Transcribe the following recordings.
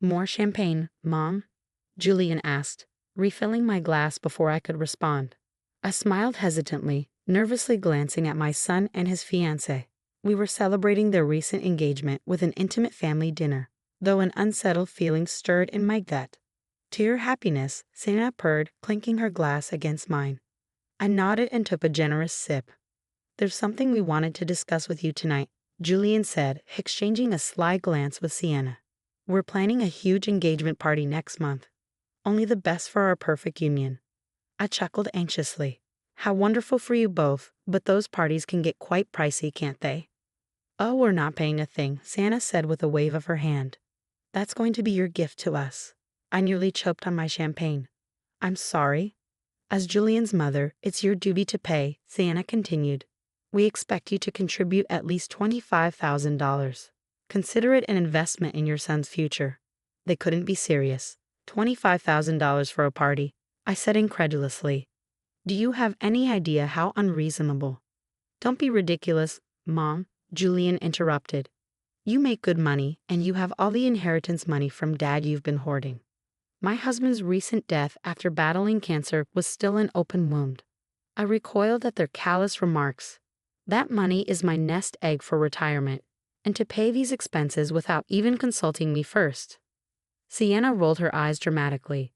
More champagne, Mom? Julian asked, refilling my glass before I could respond. I smiled hesitantly, nervously glancing at my son and his fiancée. We were celebrating their recent engagement with an intimate family dinner, though an unsettled feeling stirred in my gut. To your happiness, Sienna purred, clinking her glass against mine. I nodded and took a generous sip. There's something we wanted to discuss with you tonight, Julian said, exchanging a sly glance with Sienna. We're planning a huge engagement party next month. Only the best for our perfect union. I chuckled anxiously. How wonderful for you both, but those parties can get quite pricey, can't they? Oh, we're not paying a thing, Sienna said with a wave of her hand. That's going to be your gift to us. I nearly choked on my champagne. I'm sorry. As Julian's mother, it's your duty to pay, Sienna continued. We expect you to contribute at least $25,000. Consider it an investment in your son's future. They couldn't be serious. $25,000 for a party, I said incredulously. Do you have any idea how unreasonable? Don't be ridiculous, Mom, Julian interrupted. You make good money, and you have all the inheritance money from Dad you've been hoarding. My husband's recent death after battling cancer was still an open wound. I recoiled at their callous remarks. That money is my nest egg for retirement, and to pay these expenses without even consulting me first. Sienna rolled her eyes dramatically.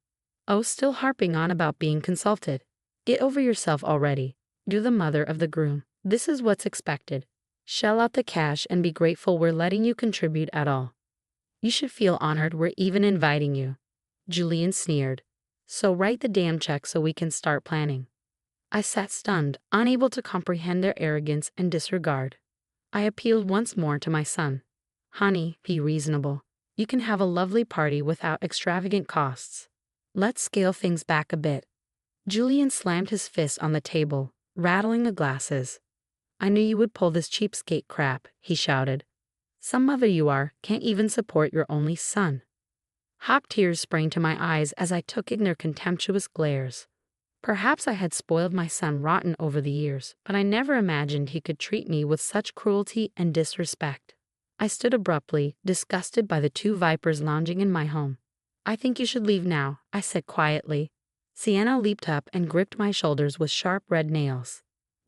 Oh, still harping on about being consulted. Get over yourself already. You're the mother of the groom. This is what's expected. Shell out the cash and be grateful we're letting you contribute at all. You should feel honored we're even inviting you. Julian sneered. So write the damn check so we can start planning. I sat stunned, unable to comprehend their arrogance and disregard. I appealed once more to my son. Honey, be reasonable. You can have a lovely party without extravagant costs. Let's scale things back a bit. Julian slammed his fist on the table, rattling the glasses. I knew you would pull this cheapskate crap, he shouted. Some mother you are can't even support your only son. Hot tears sprang to my eyes as I took in their contemptuous glares. Perhaps I had spoiled my son rotten over the years, but I never imagined he could treat me with such cruelty and disrespect. I stood abruptly, disgusted by the two vipers lounging in my home. I think you should leave now, I said quietly. Sienna leaped up and gripped my shoulders with sharp red nails.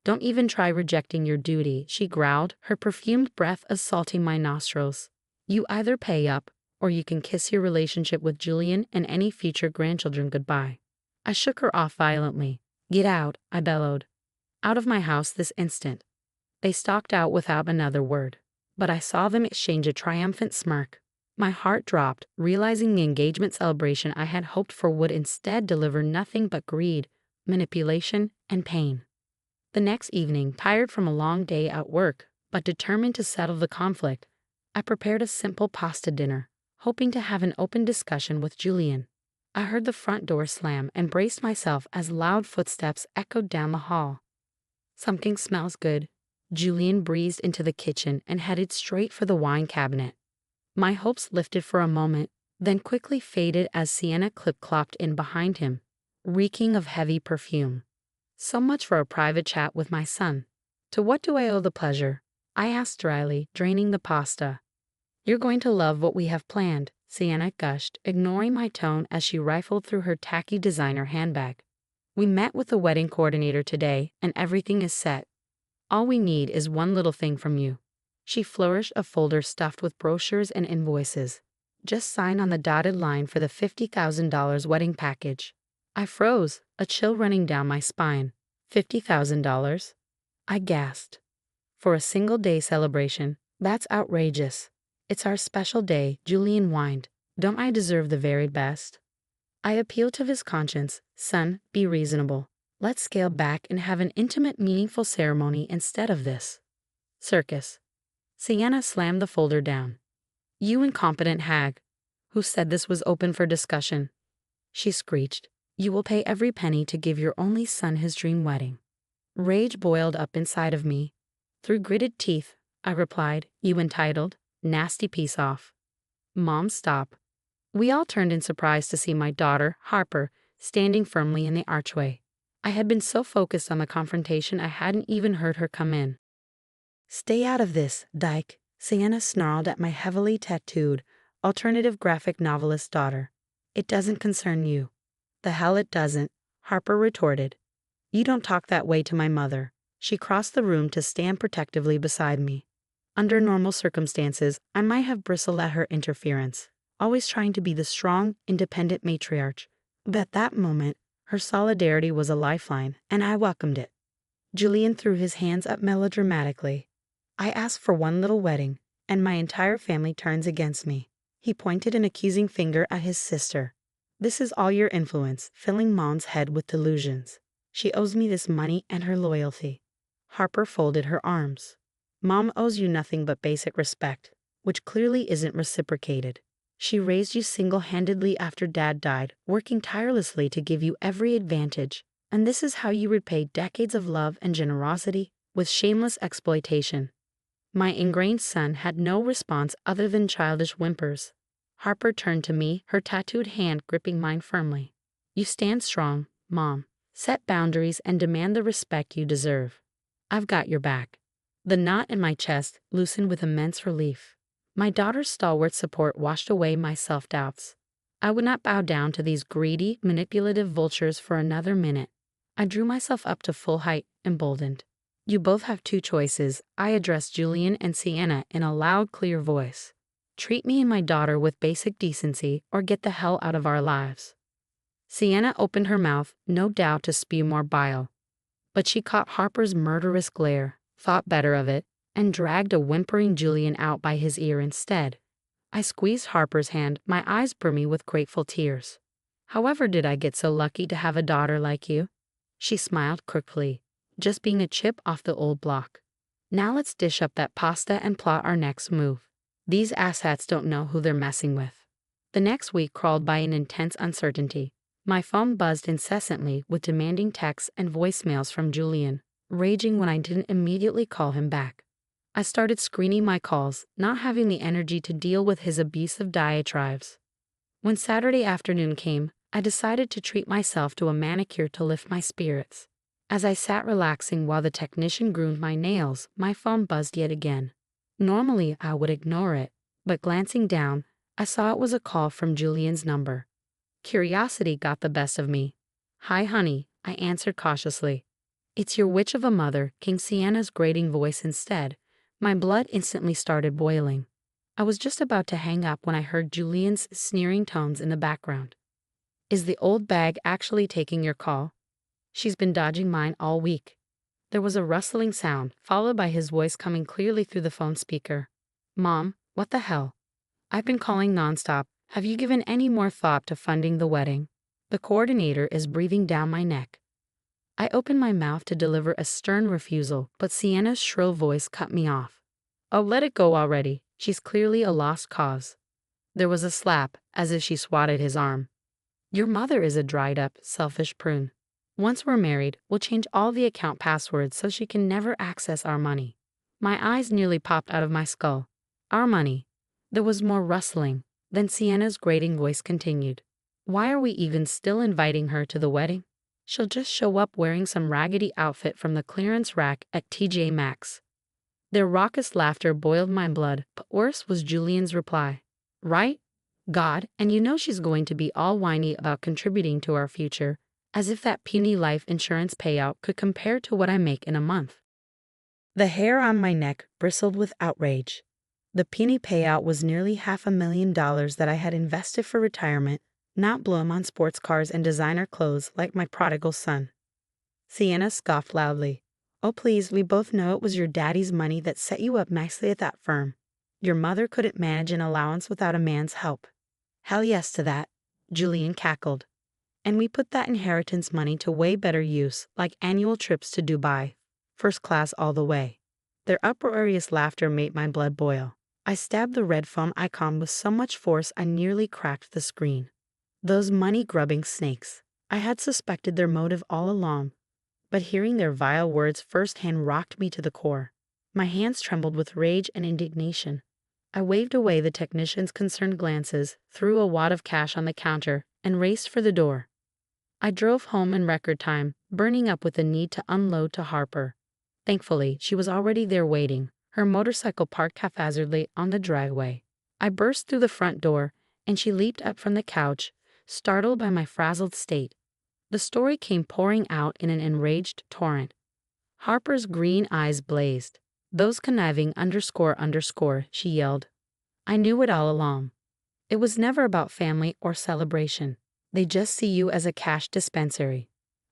Don't even try rejecting your duty, she growled, her perfumed breath assaulting my nostrils. You either pay up, or you can kiss your relationship with Julian and any future grandchildren goodbye. I shook her off violently. Get out, I bellowed. Out of my house this instant. They stalked out without another word, but I saw them exchange a triumphant smirk. My heart dropped, realizing the engagement celebration I had hoped for would instead deliver nothing but greed, manipulation, and pain. The next evening, tired from a long day at work, but determined to settle the conflict, I prepared a simple pasta dinner, hoping to have an open discussion with Julian. I heard the front door slam and braced myself as loud footsteps echoed down the hall. Something smells good. Julian breezed into the kitchen and headed straight for the wine cabinet. My hopes lifted for a moment, then quickly faded as Sienna clip-clopped in behind him, reeking of heavy perfume. So much for a private chat with my son. To what do I owe the pleasure? I asked dryly, draining the pasta. You're going to love what we have planned, Sienna gushed, ignoring my tone as she rifled through her tacky designer handbag. We met with the wedding coordinator today, and everything is set. All we need is one little thing from you. She flourished a folder stuffed with brochures and invoices. Just sign on the dotted line for the $50,000 wedding package. I froze, a chill running down my spine. $50,000? I gasped. For a single-day celebration, that's outrageous. It's our special day, Julian whined. Don't I deserve the very best? I appealed to his conscience. Son, be reasonable. Let's scale back and have an intimate, meaningful ceremony instead of this circus. Sienna slammed the folder down. You incompetent hag. Who said this was open for discussion? She screeched. You will pay every penny to give your only son his dream wedding. Rage boiled up inside of me. Through gritted teeth, I replied, you entitled, nasty piece off. Mom, stop. We all turned in surprise to see my daughter, Harper, standing firmly in the archway. I had been so focused on the confrontation I hadn't even heard her come in. Stay out of this, dyke, Sienna snarled at my heavily tattooed, alternative graphic novelist's daughter. It doesn't concern you. The hell it doesn't, Harper retorted. You don't talk that way to my mother. She crossed the room to stand protectively beside me. Under normal circumstances, I might have bristled at her interference, always trying to be the strong, independent matriarch. But at that moment, her solidarity was a lifeline, and I welcomed it. Julian threw his hands up melodramatically. I asked for one little wedding, and my entire family turns against me. He pointed an accusing finger at his sister. This is all your influence, filling Mom's head with delusions. She owes me this money and her loyalty. Harper folded her arms. Mom owes you nothing but basic respect, which clearly isn't reciprocated. She raised you single-handedly after Dad died, working tirelessly to give you every advantage. And this is how you repay decades of love and generosity with shameless exploitation. My ingrained son had no response other than childish whimpers. Harper turned to me, her tattooed hand gripping mine firmly. You stand strong, Mom. Set boundaries and demand the respect you deserve. I've got your back. The knot in my chest loosened with immense relief. My daughter's stalwart support washed away my self-doubts. I would not bow down to these greedy, manipulative vultures for another minute. I drew myself up to full height, emboldened. You both have two choices, I addressed Julian and Sienna in a loud, clear voice. Treat me and my daughter with basic decency, or get the hell out of our lives. Sienna opened her mouth, no doubt to spew more bile. But she caught Harper's murderous glare, thought better of it, and dragged a whimpering Julian out by his ear instead. I squeezed Harper's hand, my eyes brimming with grateful tears. However did I get so lucky to have a daughter like you? She smiled crookedly, just being a chip off the old block. Now let's dish up that pasta and plot our next move. These asshats don't know who they're messing with. The next week crawled by in intense uncertainty. My phone buzzed incessantly with demanding texts and voicemails from Julian, raging when I didn't immediately call him back. I started screening my calls, not having the energy to deal with his abusive diatribes. When Saturday afternoon came, I decided to treat myself to a manicure to lift my spirits. As I sat relaxing while the technician groomed my nails, my phone buzzed yet again. Normally, I would ignore it, but glancing down, I saw it was a call from Julian's number. Curiosity got the best of me. Hi, honey, I answered cautiously. It's your witch of a mother, came Sienna's grating voice instead. My blood instantly started boiling. I was just about to hang up when I heard Julian's sneering tones in the background. Is the old bag actually taking your call? She's been dodging mine all week. There was a rustling sound, followed by his voice coming clearly through the phone speaker. Mom, what the hell? I've been calling nonstop. Have you given any more thought to funding the wedding? The coordinator is breathing down my neck. I opened my mouth to deliver a stern refusal, but Sienna's shrill voice cut me off. Oh, let it go already. She's clearly a lost cause. There was a slap, as if she swatted his arm. Your mother is a dried-up, selfish prune. Once we're married, we'll change all the account passwords so she can never access our money. My eyes nearly popped out of my skull. Our money. There was more rustling. Then Sienna's grating voice continued. Why are we even still inviting her to the wedding? She'll just show up wearing some raggedy outfit from the clearance rack at TJ Maxx. Their raucous laughter boiled my blood, but worse was Julian's reply. Right? God, and you know she's going to be all whiny about contributing to our future, as if that puny life insurance payout could compare to what I make in a month. The hair on my neck bristled with outrage. The puny payout was nearly $500,000 that I had invested for retirement, not blow 'em on sports cars and designer clothes like my prodigal son. Sienna scoffed loudly. Oh please, we both know it was your daddy's money that set you up nicely at that firm. Your mother couldn't manage an allowance without a man's help. Hell yes to that, Julian cackled. And we put that inheritance money to way better use, like annual trips to Dubai, first class all the way. Their uproarious laughter made my blood boil. I stabbed the red phone icon with so much force I nearly cracked the screen. Those money-grubbing snakes. I had suspected their motive all along, but hearing their vile words firsthand rocked me to the core. My hands trembled with rage and indignation. I waved away the technician's concerned glances, threw a wad of cash on the counter, and raced for the door. I drove home in record time, burning up with the need to unload to Harper. Thankfully, she was already there waiting, her motorcycle parked haphazardly on the driveway. I burst through the front door, and she leaped up from the couch, startled by my frazzled state. The story came pouring out in an enraged torrent. Harper's green eyes blazed. "Those conniving ___," she yelled. "I knew it all along. It was never about family or celebration. They just see you as a cash dispensary."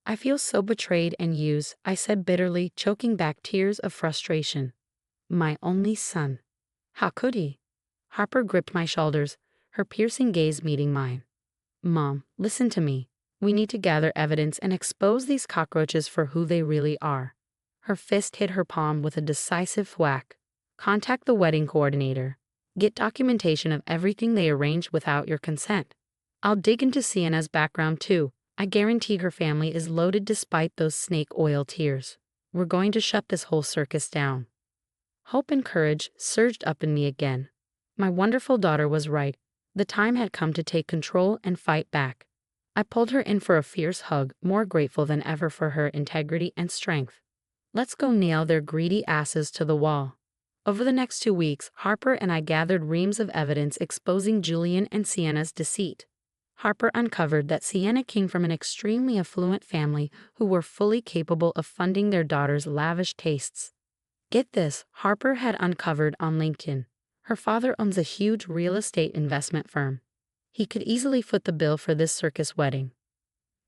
"I feel so betrayed and used," I said bitterly, choking back tears of frustration. "My only son. How could he?" Harper gripped my shoulders, her piercing gaze meeting mine. "Mom, listen to me. We need to gather evidence and expose these cockroaches for who they really are." Her fist hit her palm with a decisive whack. "Contact the wedding coordinator. Get documentation of everything they arranged without your consent. I'll dig into Sienna's background too. I guarantee her family is loaded despite those snake oil tears. We're going to shut this whole circus down." Hope and courage surged up in me again. My wonderful daughter was right. The time had come to take control and fight back. I pulled her in for a fierce hug, more grateful than ever for her integrity and strength. "Let's go nail their greedy asses to the wall." Over the next 2 weeks, Harper and I gathered reams of evidence exposing Julian and Sienna's deceit. Harper uncovered that Sienna came from an extremely affluent family who were fully capable of funding their daughter's lavish tastes. Get this, Harper had uncovered on LinkedIn. Her father owns a huge real estate investment firm. He could easily foot the bill for this circus wedding.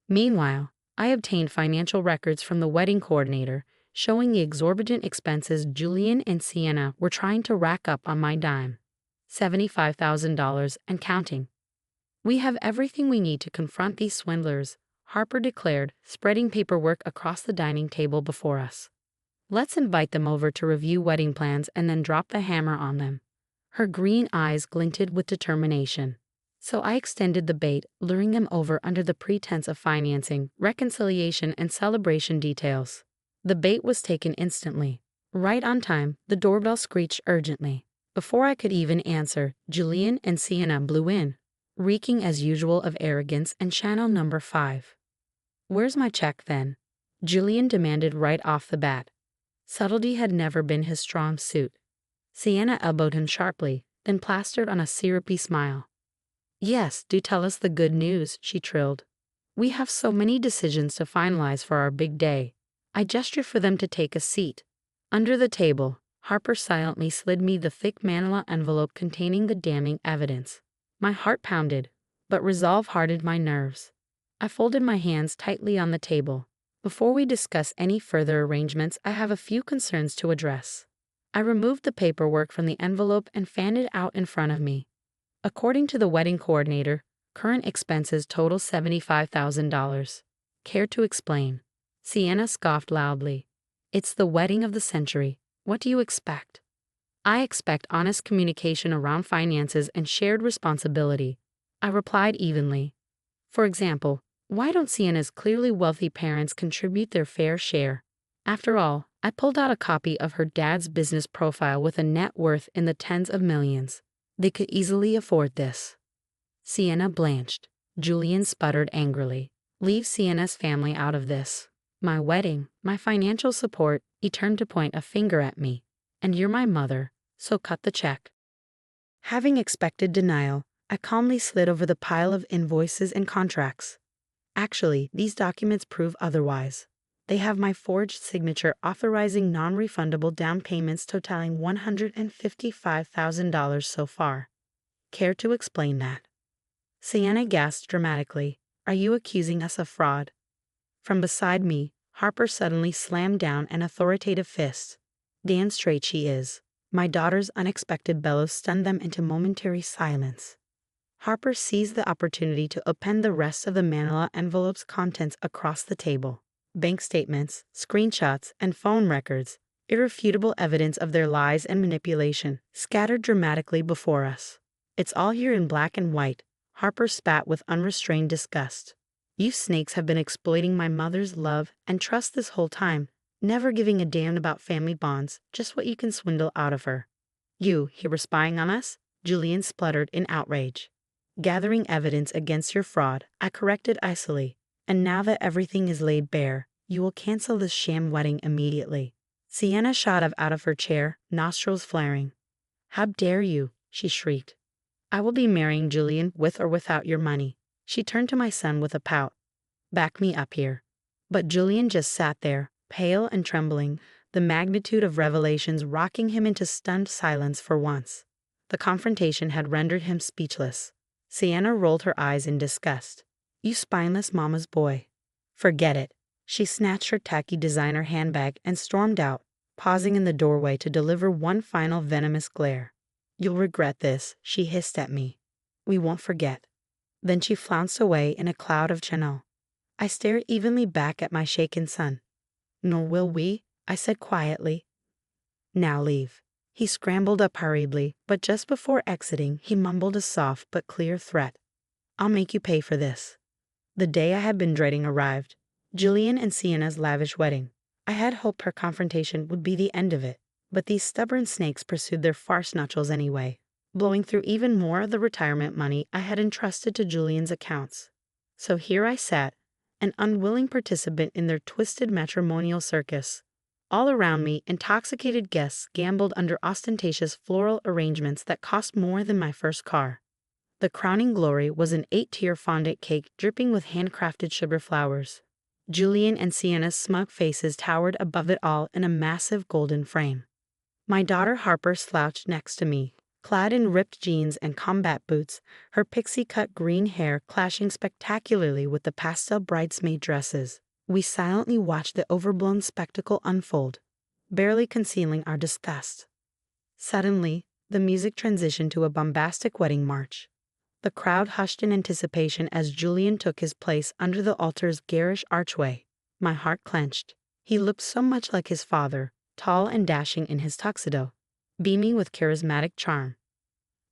Meanwhile, I obtained financial records from the wedding coordinator showing the exorbitant expenses Julian and Sienna were trying to rack up on my dime. $75,000 and counting. "We have everything we need to confront these swindlers," Harper declared, spreading paperwork across the dining table before us. "Let's invite them over to review wedding plans and then drop the hammer on them." Her green eyes glinted with determination. So I extended the bait, luring them over under the pretense of financing, reconciliation, and celebration details. The bait was taken instantly. Right on time, the doorbell screeched urgently. Before I could even answer, Julian and Sienna blew in, reeking as usual of arrogance and channel number 5. "Where's my check then?" Julian demanded right off the bat. Subtlety had never been his strong suit. Sienna elbowed him sharply, then plastered on a syrupy smile. "Yes, do tell us the good news," she trilled. "We have so many decisions to finalize for our big day." I gestured for them to take a seat. Under the table, Harper silently slid me the thick manila envelope containing the damning evidence. My heart pounded, but resolve hardened my nerves. I folded my hands tightly on the table. "Before we discuss any further arrangements, I have a few concerns to address." I removed the paperwork from the envelope and fanned it out in front of me. According to the wedding coordinator, current expenses total $75,000. Care to explain? Sienna scoffed loudly. "It's the wedding of the century. What do you expect?" "I expect honest communication around finances and shared responsibility," I replied evenly. "For example, why don't Sienna's clearly wealthy parents contribute their fair share?" After all, I pulled out a copy of her dad's business profile with a net worth in the tens of millions. They could easily afford this. Sienna blanched. Julian sputtered angrily. "Leave Sienna's family out of this. My wedding, my financial support," he turned to point a finger at me. "And you're my mother, so cut the check." Having expected denial, I calmly slid over the pile of invoices and contracts. "Actually, these documents prove otherwise. They have my forged signature authorizing non-refundable down payments totaling $155,000 so far. Care to explain that?" Sienna gasped dramatically. "Are you accusing us of fraud?" From beside me, Harper suddenly slammed down an authoritative fist. "Damn straight she is." My daughter's unexpected bellows stunned them into momentary silence. Harper seized the opportunity to append the rest of the manila envelope's contents across the table. Bank statements, screenshots, and phone records, irrefutable evidence of their lies and manipulation, scattered dramatically before us. "It's all here in black and white," Harper spat with unrestrained disgust. "You snakes have been exploiting my mother's love and trust this whole time, never giving a damn about family bonds, just what you can swindle out of her." "You here spying on us?" Julian spluttered in outrage. "Gathering evidence against your fraud," I corrected icily. "And now that everything is laid bare, you will cancel this sham wedding immediately." Sienna shot up out of her chair, nostrils flaring. "How dare you?" she shrieked. I will be marrying Julian with or without your money. She turned to my son with a pout. Back me up here. But Julian just sat there, pale and trembling, the magnitude of revelations rocking him into stunned silence for once. The confrontation had rendered him speechless. Sienna rolled her eyes in disgust. You spineless mama's boy. Forget it. She snatched her tacky designer handbag and stormed out, pausing in the doorway to deliver one final venomous glare. You'll regret this, she hissed at me. We won't forget. Then she flounced away in a cloud of Chanel. I stared evenly back at my shaken son. Nor will we, I said quietly. Now leave. He scrambled up hurriedly, but just before exiting, he mumbled a soft but clear threat. I'll make you pay for this. The day I had been dreading arrived. Julian and Sienna's lavish wedding. I had hoped her confrontation would be the end of it, but these stubborn snakes pursued their farce nuptials anyway, blowing through even more of the retirement money I had entrusted to Julian's accounts. So here I sat, an unwilling participant in their twisted matrimonial circus. All around me, intoxicated guests gambled under ostentatious floral arrangements that cost more than my first car. The crowning glory was an 8-tier fondant cake dripping with handcrafted sugar flowers. Julian and Sienna's smug faces towered above it all in a massive golden frame. My daughter Harper slouched next to me, clad in ripped jeans and combat boots, her pixie-cut green hair clashing spectacularly with the pastel bridesmaid dresses. We silently watched the overblown spectacle unfold, barely concealing our disgust. Suddenly, the music transitioned to a bombastic wedding march. The crowd hushed in anticipation as Julian took his place under the altar's garish archway. My heart clenched. He looked so much like his father, tall and dashing in his tuxedo, beaming with charismatic charm.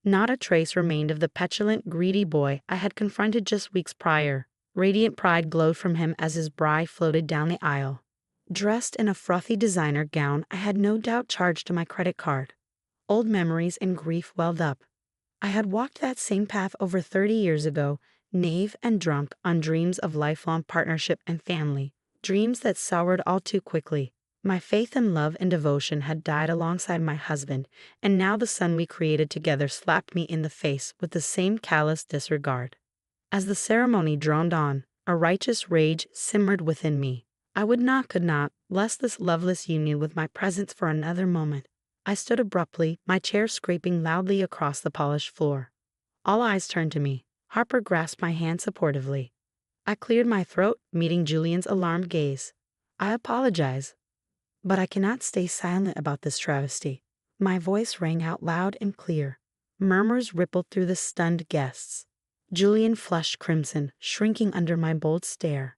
Not a trace remained of the petulant, greedy boy I had confronted just weeks prior. Radiant pride glowed from him as his bride floated down the aisle. Dressed in a frothy designer gown I had no doubt charged to my credit card. Old memories and grief welled up. I had walked that same path over 30 years ago, naive and drunk on dreams of lifelong partnership and family, dreams that soured all too quickly. My faith in love and devotion had died alongside my husband, and now the son we created together slapped me in the face with the same callous disregard. As the ceremony droned on, a righteous rage simmered within me. I could not, bless this loveless union with my presence for another moment. I stood abruptly, my chair scraping loudly across the polished floor. All eyes turned to me. Harper grasped my hand supportively. I cleared my throat, meeting Julian's alarmed gaze. I apologize, but I cannot stay silent about this travesty. My voice rang out loud and clear. Murmurs rippled through the stunned guests. Julian flushed crimson, shrinking under my bold stare.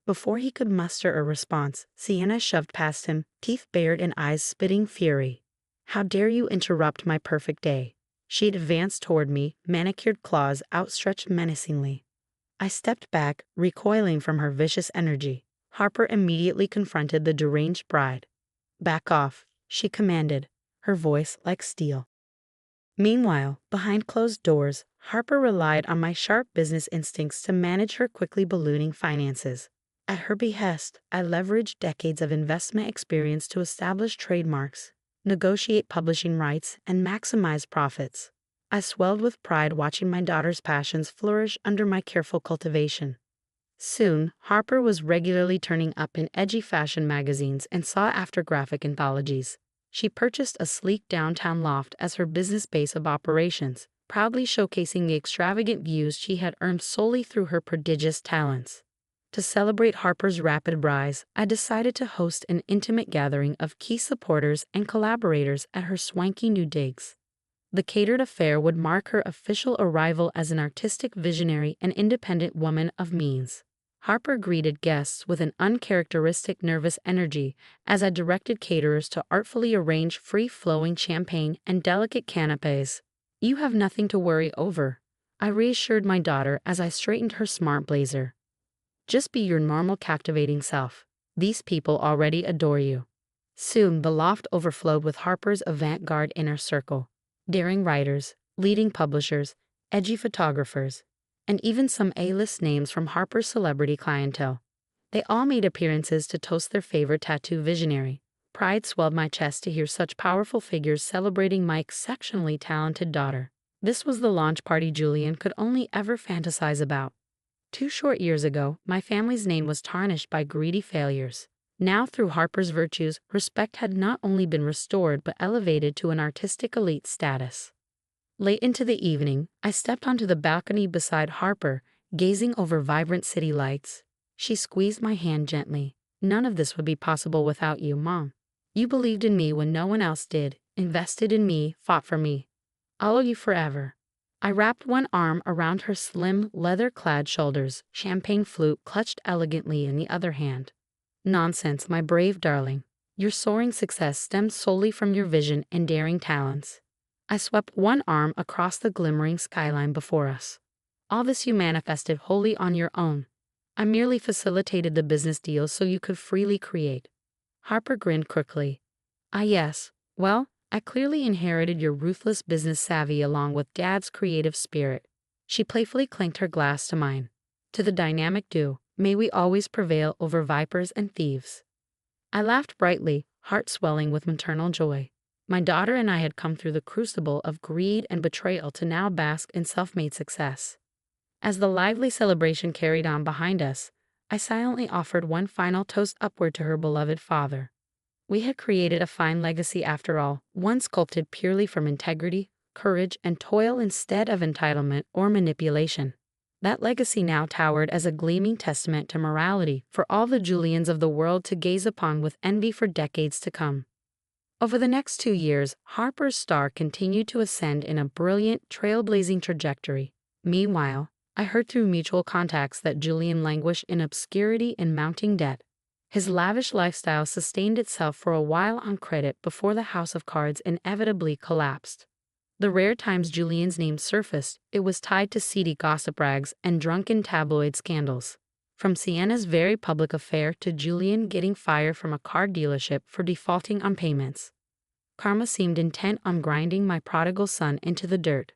Before he could muster a response, Sienna shoved past him, teeth bared and eyes spitting fury. How dare you interrupt my perfect day? She advanced toward me, manicured claws outstretched menacingly. I stepped back, recoiling from her vicious energy. Harper immediately confronted the deranged bride. Back off, she commanded, her voice like steel. Meanwhile, behind closed doors, Harper relied on my sharp business instincts to manage her quickly ballooning finances. At her behest, I leveraged decades of investment experience to establish trademarks, negotiate publishing rights, and maximize profits. I swelled with pride watching my daughter's passions flourish under my careful cultivation. Soon, Harper was regularly turning up in edgy fashion magazines and sought-after graphic anthologies. She purchased a sleek downtown loft as her business base of operations, proudly showcasing the extravagant views she had earned solely through her prodigious talents. To celebrate Harper's rapid rise, I decided to host an intimate gathering of key supporters and collaborators at her swanky new digs. The catered affair would mark her official arrival as an artistic visionary and independent woman of means. Harper greeted guests with an uncharacteristic nervous energy as I directed caterers to artfully arrange free-flowing champagne and delicate canapés. You have nothing to worry over, I reassured my daughter as I straightened her smart blazer. Just be your normal captivating self. These people already adore you. Soon the loft overflowed with Harper's avant-garde inner circle. Daring writers, leading publishers, edgy photographers, and even some A-list names from Harper's celebrity clientele. They all made appearances to toast their favorite tattoo visionary. Pride swelled my chest to hear such powerful figures celebrating my exceptionally talented daughter. This was the launch party Julian could only ever fantasize about. 2 short years ago, my family's name was tarnished by greedy failures. Now, through Harper's virtues, respect had not only been restored but elevated to an artistic elite status. Late into the evening, I stepped onto the balcony beside Harper, gazing over vibrant city lights. She squeezed my hand gently. "None of this would be possible without you, Mom. You believed in me when no one else did, invested in me, fought for me. I'll owe you forever." I wrapped one arm around her slim, leather-clad shoulders, champagne flute clutched elegantly in the other hand. "Nonsense, my brave darling. Your soaring success stems solely from your vision and daring talents." I swept one arm across the glimmering skyline before us. "All this you manifested wholly on your own. I merely facilitated the business deals so you could freely create." Harper grinned crookily. "Ah, yes. Well, I clearly inherited your ruthless business savvy along with Dad's creative spirit." She playfully clinked her glass to mine. "To the dynamic duo, may we always prevail over vipers and thieves." I laughed brightly, heart swelling with maternal joy. My daughter and I had come through the crucible of greed and betrayal to now bask in self-made success. As the lively celebration carried on behind us, I silently offered one final toast upward to her beloved father. We had created a fine legacy after all, one sculpted purely from integrity, courage, and toil instead of entitlement or manipulation. That legacy now towered as a gleaming testament to morality for all the Julians of the world to gaze upon with envy for decades to come. Over the next 2 years, Harper's star continued to ascend in a brilliant, trailblazing trajectory. Meanwhile, I heard through mutual contacts that Julian languished in obscurity and mounting debt. His lavish lifestyle sustained itself for a while on credit before the house of cards inevitably collapsed. The rare times Julian's name surfaced, it was tied to seedy gossip rags and drunken tabloid scandals. From Sienna's very public affair to Julian getting fired from a car dealership for defaulting on payments. Karma seemed intent on grinding my prodigal son into the dirt.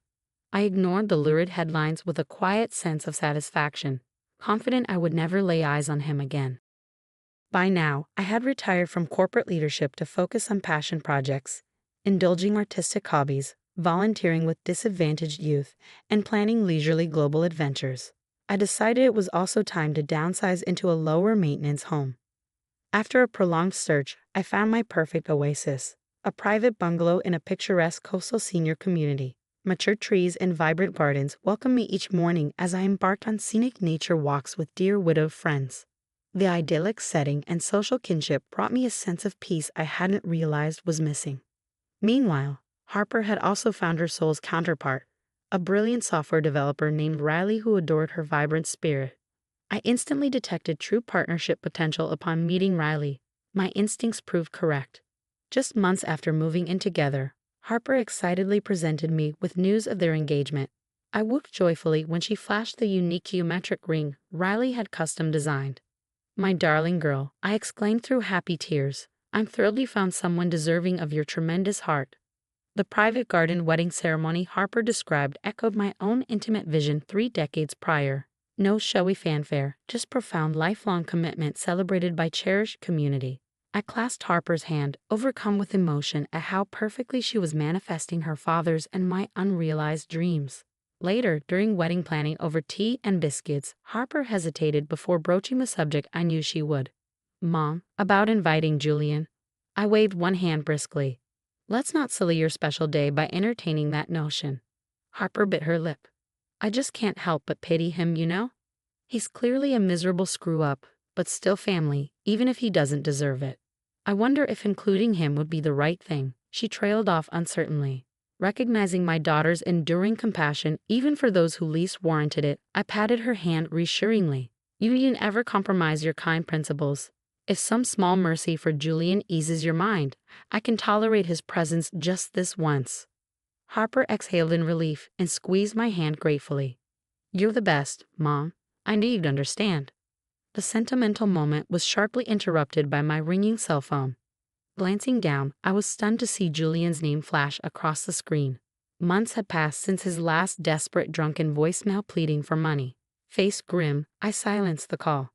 I ignored the lurid headlines with a quiet sense of satisfaction, confident I would never lay eyes on him again. By now, I had retired from corporate leadership to focus on passion projects, indulging artistic hobbies, volunteering with disadvantaged youth, and planning leisurely global adventures. I decided it was also time to downsize into a lower-maintenance home. After a prolonged search, I found my perfect oasis, a private bungalow in a picturesque coastal senior community. Mature trees and vibrant gardens welcomed me each morning as I embarked on scenic nature walks with dear widowed friends. The idyllic setting and social kinship brought me a sense of peace I hadn't realized was missing. Meanwhile, Harper had also found her soul's counterpart, a brilliant software developer named Riley who adored her vibrant spirit. I instantly detected true partnership potential upon meeting Riley. My instincts proved correct. Just months after moving in together, Harper excitedly presented me with news of their engagement. I whooped joyfully when she flashed the unique geometric ring Riley had custom designed. "My darling girl," I exclaimed through happy tears, "I'm thrilled you found someone deserving of your tremendous heart." The private garden wedding ceremony Harper described echoed my own intimate vision 3 decades prior. No showy fanfare, just profound lifelong commitment celebrated by cherished community. I clasped Harper's hand, overcome with emotion at how perfectly she was manifesting her father's and my unrealized dreams. Later, during wedding planning over tea and biscuits, Harper hesitated before broaching the subject I knew she would. "Mom, about inviting Julian." I waved one hand briskly. "Let's not sully your special day by entertaining that notion." Harper bit her lip. "I just can't help but pity him, you know. He's clearly a miserable screw-up, but still family, even if he doesn't deserve it. I wonder if including him would be the right thing." She trailed off uncertainly. Recognizing my daughter's enduring compassion even for those who least warranted it, I patted her hand reassuringly. "You needn't ever compromise your kind principles. If some small mercy for Julian eases your mind, I can tolerate his presence just this once." Harper exhaled in relief and squeezed my hand gratefully. "You're the best, Mom. I knew you'd understand." The sentimental moment was sharply interrupted by my ringing cell phone. Glancing down, I was stunned to see Julian's name flash across the screen. Months had passed since his last desperate drunken voicemail pleading for money. Face grim, I silenced the call.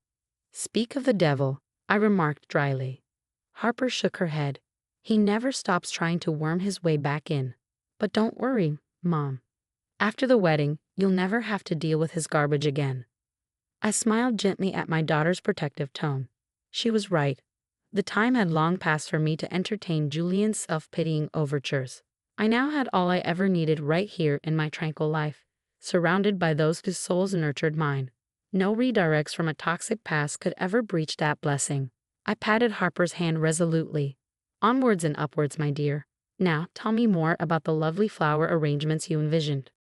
"Speak of the devil," I remarked dryly. Harper shook her head. "He never stops trying to worm his way back in. But don't worry, Mom. After the wedding, you'll never have to deal with his garbage again." I smiled gently at my daughter's protective tone. She was right. The time had long passed for me to entertain Julian's self-pitying overtures. I now had all I ever needed right here in my tranquil life, surrounded by those whose souls nurtured mine. No redirects from a toxic past could ever breach that blessing. I patted Harper's hand resolutely. "Onwards and upwards, my dear. Now tell me more about the lovely flower arrangements you envisioned."